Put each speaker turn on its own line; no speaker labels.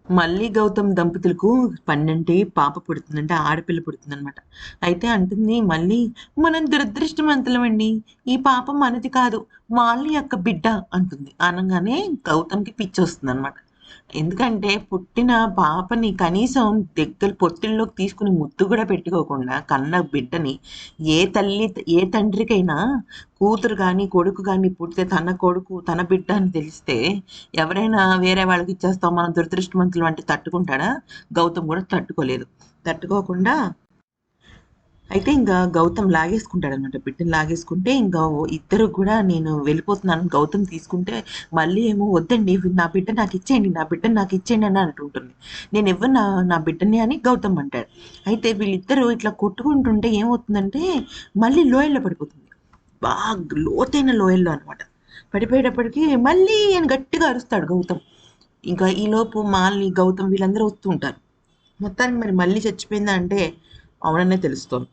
మళ్ళీ గౌతమ్ దంపతులకు పన్నంటి పాప పుడుతుందంటే ఆడపిల్ల పుడుతుందనమాట. అయితే అంటుంది మళ్ళీ, "మనం దురదృష్టవంతులమండి. ఈ పాప మనది కాదు. వాళ్ళ యొక్క బిడ్డ" అంటుంది. అనంగానే గౌతమ్‌కి పిచ్చొస్తుందనమాట. ఎందుకంటే పుట్టిన పాపని కనీసం దగ్గర పొత్తిల్లోకి తీసుకొని ముద్దు గూడా పెట్టుకోకుండా కన్న బిడ్డని ఏ తండ్రికైనా కూతురు గాని, కొడుకు గాని పుడితే తన కొడుకు, తన బిడ్డ అని తెలిస్తే ఎవరైనా వేరే వాళ్ళకిచ్చేస్తాం మనం దురదృష్టవంతులం అంటే తట్టుకుంటాడా? గౌతమ్ గూడా తట్టుకోలేదు. తట్టుకోకుండా అయితే గౌతమ్ లాగేసుకుంటాడనమాట. బిడ్డని లాగేసుకుంటే ఇద్దరు కూడా నేను వెళ్ళిపోతున్నాను గౌతమ్ తీసుకుంటే మళ్ళీ ఏమో వద్దండి నా బిడ్డ నాకిచ్చేయండి, నా బిడ్డని నాకిచ్చేయండి అని అంటుంటుంది. నేనివ్వను నా బిడ్డని అని గౌతమ్ అంటాడు. అయితే వీళ్ళిద్దరూ ఇట్లా కొట్టుకుంటుంటే ఏమవుతుందంటే మళ్ళీ లోయలో పడిపోతుంది. బాగా లోతైన లోయల్లో అనమాట. పడిపోయేటప్పటికి మళ్ళీ అని గట్టిగా అరుస్తాడు గౌతమ్. ఇంకా ఈలోపు మాలిని, గౌతమ్ వీళ్ళందరూ వస్తూ ఉంటారు. మొత్తానికి మరి మళ్ళీ చచ్చిపోయిందా అంటే అవుననే తెలుస్తోంది.